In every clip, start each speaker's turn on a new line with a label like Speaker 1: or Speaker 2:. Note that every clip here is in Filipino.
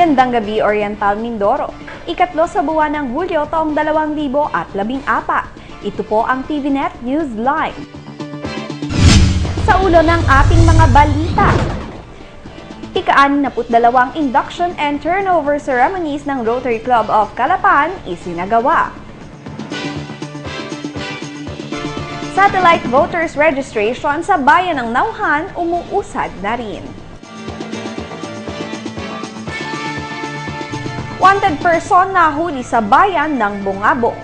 Speaker 1: Magandang gabi, Oriental Mindoro. Ikatlo sa buwan ng Hulyo taong 2014. Ito po ang TVNet Newsline. Sa ulo ng ating mga balita, ika-62 induction and turnover ceremonies ng Rotary Club of Calapan isinagawa. Satellite voters registration sa bayan ng Nauhan umuusad na rin. Wanted person nahuli sa bayan ng Bungabong.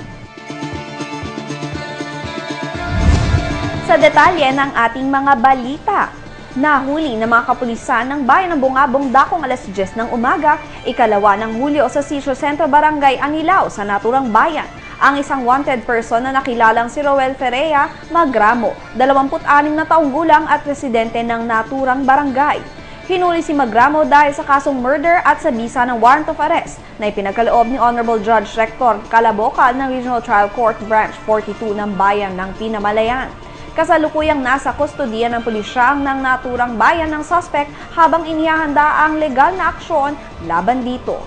Speaker 1: Sa detalye ng ating mga balita, nahuli ng mga kapulisan ng bayan ng Bungabong dakong alas 10 ng umaga, ikalawa ng Hulyo sa Sitio Centro Barangay Anilao sa naturang bayan. Ang isang wanted person na nakilalang si Roel Ferreira Magramo, 26 na taong gulang at residente ng naturang barangay. Hinuli si Magramo dahil sa kasong murder at sa bisa ng warrant of arrest na ipinagkaloob ni Honorable Judge Rector Calabocal ng Regional Trial Court Branch 42 ng Bayan ng Pinamalayan. Kasalukuyang nasa kustodiya ng pulisya ng naturang bayan ng suspect habang inihahanda ang legal na aksyon laban dito.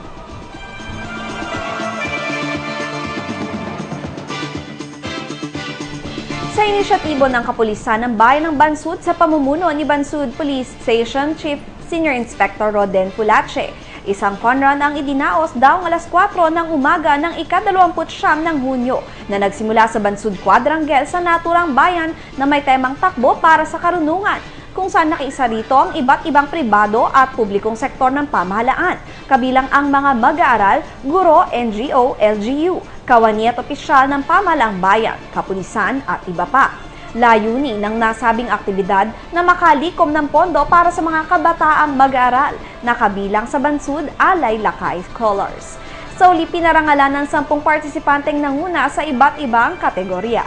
Speaker 1: Sa inisyatibo ng kapulisan ng bayan ng Bansud sa pamumuno ni Bansud Police Station Chief Senior Inspector Roden Pulache, isang conrun ang idinaos daong alas 4 ng umaga ng ika-29 ng Hunyo na nagsimula sa Bansud Quadrangle sa naturang bayan na may temang takbo para sa karunungan, kung saan nakiisa rito ang iba't ibang pribado at publikong sektor ng pamahalaan, kabilang ang mga mag-aaral, guro, NGO, LGU, kawani at opisyal ng pamahalaang bayan, kapulisan at iba pa. Layunin ng nasabing aktibidad na makalikom ng pondo para sa mga kabataang mag-aaral na kabilang sa Bansud Alay Lakay Scholars. Sa uli, pinarangalan ng 10 partisipanteng nanguna sa iba't ibang kategorya.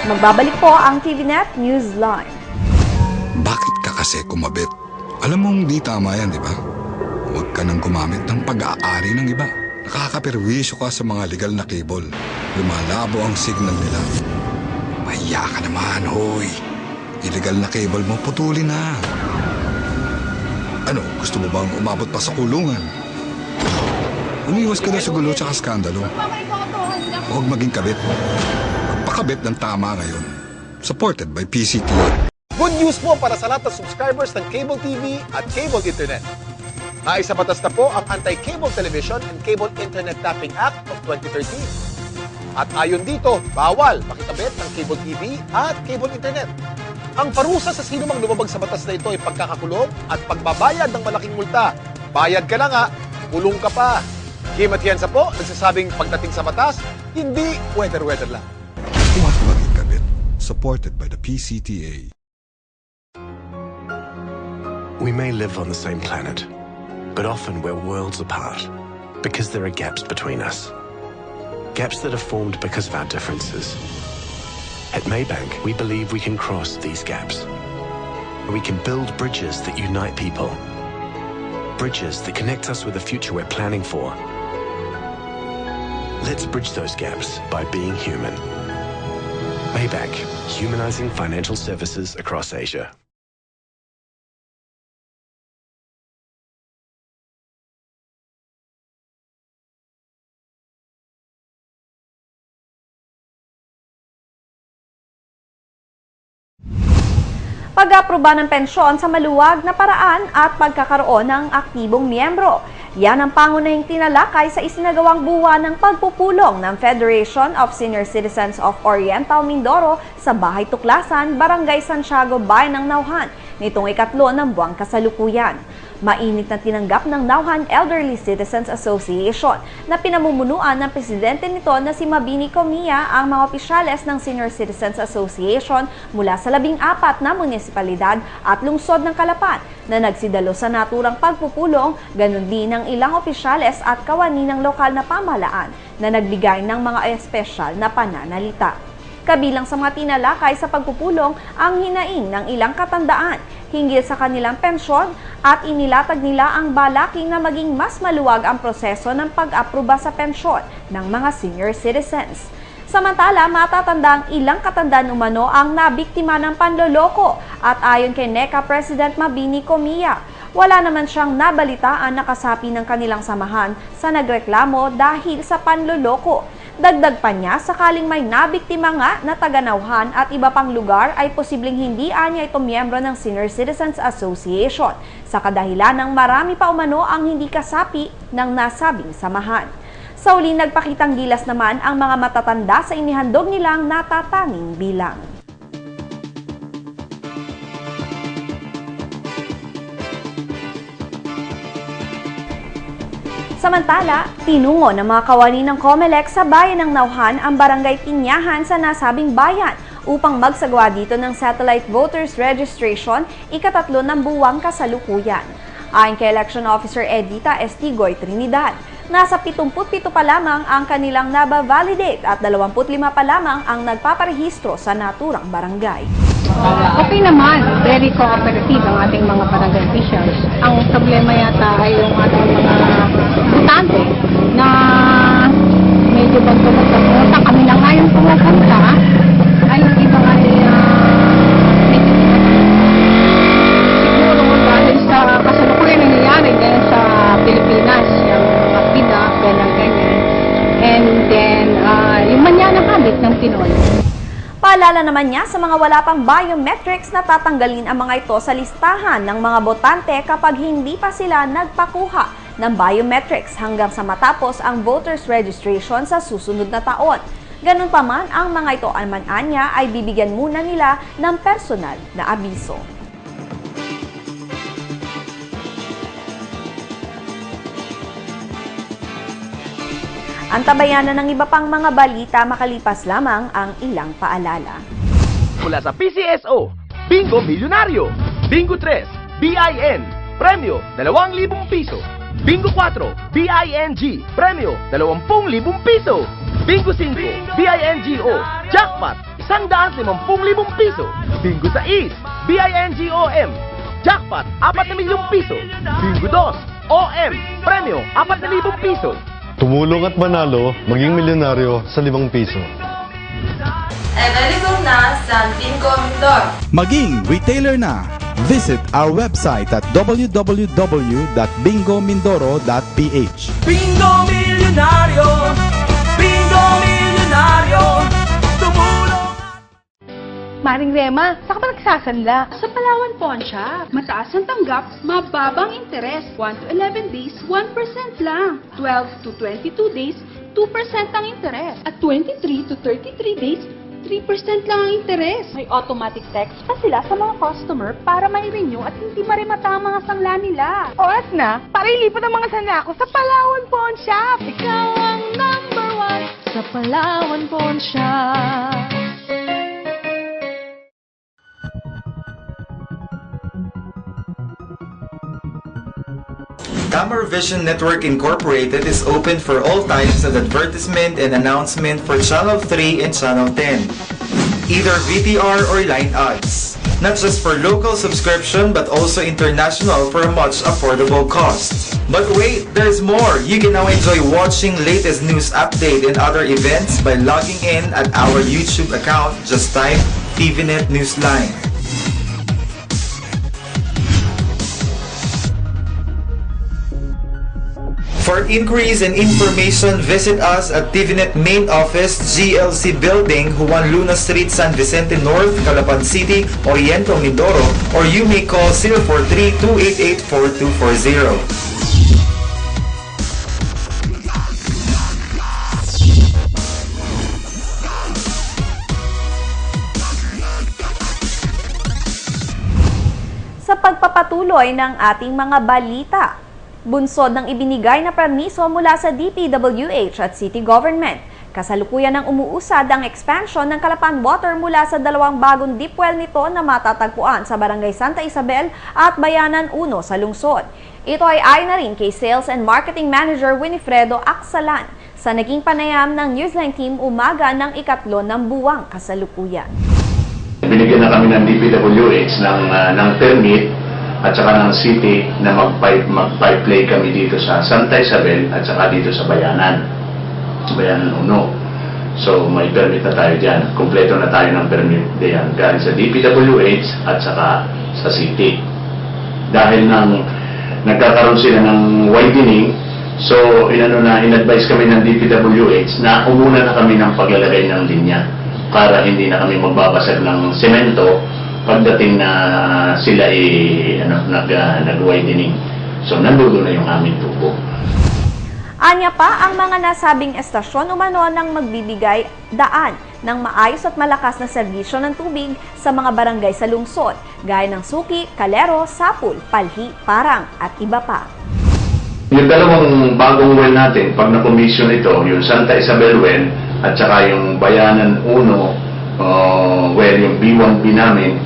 Speaker 1: Magbabalik po ang TVNet Newsline.
Speaker 2: Bakit ka kasi kumabit? Alam mong di tama yan, di ba? Huwag ka nang gumamit ng pag-aari ng iba. Nakakaperwisyo ka sa mga legal na cable. Lumalabo ang signal nila. Mahiya ka naman, hoy. Illegal na cable mo, putulin na. Ano, gusto mo bang umabot pa sa kulungan? Umiwas ka na sa gulo tsaka skandalo. Huwag maging kabit. Magpakabit ng tama ngayon. Supported by PCTV.
Speaker 3: Good news po para sa lahat ng subscribers ng Cable TV at Cable Internet. Naisabatas na po ang Anti-Cable Television and Cable Internet Tapping Act of 2013. At ayon dito, bawal makikabit ng Cable TV at Cable Internet. Ang parusa sa sino mang lumabag sa batas na ito ay pagkakakulong at pagbabayad ng malaking multa. Bayad ka na nga, kulong ka pa. Kim Atienza po, nagsasabing pagdating sa batas, hindi weather-weather lang.
Speaker 2: Huwag maging kabit. Supported by the PCTA.
Speaker 4: We may live on the same planet, but often we're worlds apart because there are gaps between us. Gaps that are formed because of our differences. At Maybank, we believe we can cross these gaps. We can build bridges that unite people. Bridges that connect us with the future we're planning for. Let's bridge those gaps by being human. Maybank, humanizing financial services across Asia.
Speaker 1: Pag-aproba ng pensyon sa maluwag na paraan at pagkakaroon ng aktibong miyembro. Yan ang pangunahing tinalakay sa isinagawang buwan ng pagpupulong ng Federation of Senior Citizens of Oriental Mindoro sa Bahay Tuklasan, Barangay Santiago, Bayan ng Nauhan, nitong ikatlo ng buwang kasalukuyan. Mainit na tinanggap ng Nauhan Elderly Citizens Association na pinamumunuan ng presidente nito na si Mabini Comia ang mga opisyales ng Senior Citizens Association mula sa 14 na munisipalidad at lungsod ng Calapan na nagsidalo sa naturang pagpupulong, ganun din ng ilang opisyales at kawani ng lokal na pamahalaan na nagbigay ng mga espesyal na pananalita. Kabilang sa mga tinalakay sa pagpupulong ang hinaing ng ilang katandaan hinggil sa kanilang pensyon at inilatag nila ang balaking na maging mas maluwag ang proseso ng pag-aproba sa pensyon ng mga senior citizens. Samantala, matatanda ang ilang katandaan umano ang nabiktima ng panloloko at ayon kay NECA President Mabini Comia, wala naman siyang nabalitaan na kasapi ng kanilang samahan sa nagreklamo dahil sa panloloko. Dagdag pa niya, sakaling may nabiktima nga na taga-Nauhan at iba pang lugar ay posibleng hindi anya ito miyembro ng Senior Citizens Association sa kadahilan ng marami pa umano ang hindi kasapi ng nasabing samahan. Sa uli, nagpakitang gilas naman ang mga matatanda sa inihandog nilang natatanging bilang. Samantala, tinungo ng mga kawani ng COMELEC sa bayan ng Nauhan ang barangay Pinyahan sa nasabing bayan upang magsagawa dito ng satellite voters registration ikatatlo ng buwang kasalukuyan. Ayon kay Election Officer Edita Estigoy Trinidad, nasa 77 pa lamang ang kanilang naba-validate at 25 pa lamang ang nagpaparehistro sa naturang barangay.
Speaker 5: Okay naman, very cooperative ang ating mga barangay officials. Ang problema yata ay yung ating mga butante na medyo bantulog-bantulog. Kami na nga yung pumupunta, ay yung iba ay medyo siguro dahil sa kasalukuyan nangyayari ngayon sa Pilipinas, yung PIDA, ganyan-ganyan. And then, yung manyanang habit ng Pinoy.
Speaker 1: Paalala naman niya sa mga wala pang biometrics na tatanggalin ang mga ito sa listahan ng mga botante kapag hindi pa sila nagpakuha ng biometrics hanggang sa matapos ang voters registration sa susunod na taon. Ganun pa man, ang mga ito anya ay bibigyan muna nila ng personal na abiso. Antabayanan ng iba pang mga balita makalipas lamang ang ilang paalala.
Speaker 6: Mula sa PCSO, Bingo Milyonaryo, Bingo 3, BIN, premyo 2,000 piso. Bingo 4, BING, premyo 20,000 piso. Bingo 5, BINGO, jackpot 150,000 piso. Bingo 6, BINGOM, jackpot 4,000,000 piso. Bingo 2, OM, premyo 4,000 piso.
Speaker 7: Tumulong at manalo, maging milyonaryo sa 5 piso.
Speaker 8: Available na sa Bingo Mindoro.
Speaker 9: Maging retailer na. Visit our website at www.bingomindoro.ph.
Speaker 6: Bingo Milyonaryo, Bingo Milyonaryo, tumulong.
Speaker 5: Maring Rema, saan ka ba nagsasanla?
Speaker 10: Sa Palawan Pawn Shop, mataas ang tanggap, mababang interes. 1 to 11 days, 1% lang. 12 to 22 days, 2% ang interes. At 23 to 33 days, 3% lang ang interes. May automatic text pa sila sa mga customer para mai-renew at hindi marimata ang mga sangla nila.
Speaker 5: Oras na, para ilipat ang mga sanla ko sa Palawan Pawn Shop.
Speaker 10: Ikaw ang number 1 sa Palawan Pawn Shop.
Speaker 11: Camera Vision Network Incorporated is open for all types of advertisement and announcement for Channel 3 and Channel 10, either VTR or line ads. Not just for local subscription but also international for a much affordable cost. But wait, there's more! You can now enjoy watching latest news update and other events by logging in at our YouTube account. Just type TVNet Newsline. For inquiries and information, visit us at TVNet Main Office, GLC Building, Juan Luna Street, San Vicente North, Calapan City, Oriental, Mindoro, or you may call 043-288-4240.
Speaker 1: Sa pagpapatuloy ng ating mga balita, bunsod ng ibinigay na permiso mula sa DPWH at City Government. Kasalukuyan ng umuusad ang expansion ng Calapan Water mula sa 2 bagong deep well nito na matatagpuan sa Barangay Santa Isabel at Bayanan 1 sa lungsod. Ito ay ayon na rin kay Sales and Marketing Manager Winifredo Aksalan. sa naging panayam ng Newsline team umaga ng ikatlo ng buwang kasalukuyan.
Speaker 12: Binigyan na kami ng DPWH ng permit at saka ng city na mag-pipe-lay kami dito sa Santa Isabel at saka dito sa Bayanan 1. So may permit na tayo dyan. Kompleto na tayo ng permit diyan galing sa DPWH at saka sa city. Dahil nagkakaroon sila ng widening, so in-advise kami ng DPWH na umuna na kami ng paglalagay ng linya para hindi na kami magbabasag ng semento pagdating na sila nag-widening. So nandoon na yung aming tubo.
Speaker 1: Anya pa, ang mga nasabing estasyon umano nang magbibigay daan ng maayos at malakas na serbisyo ng tubig sa mga barangay sa lungsod, gaya ng Suki, Calero, Sapul, Palhi, Parang at iba pa.
Speaker 12: Yung dalawang bagong well natin, pag na-commission ito, yung Santa Isabel well at saka yung Bayanan 1 well, yung B1B namin,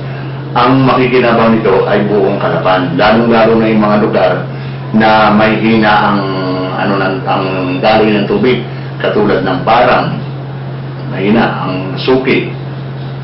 Speaker 12: ang makikinabang nito ay buong Calapan. Lalong-lalo na yung mga lugar na may hina ang daloy ng tubig, katulad ng Parang, mahina ang Suki,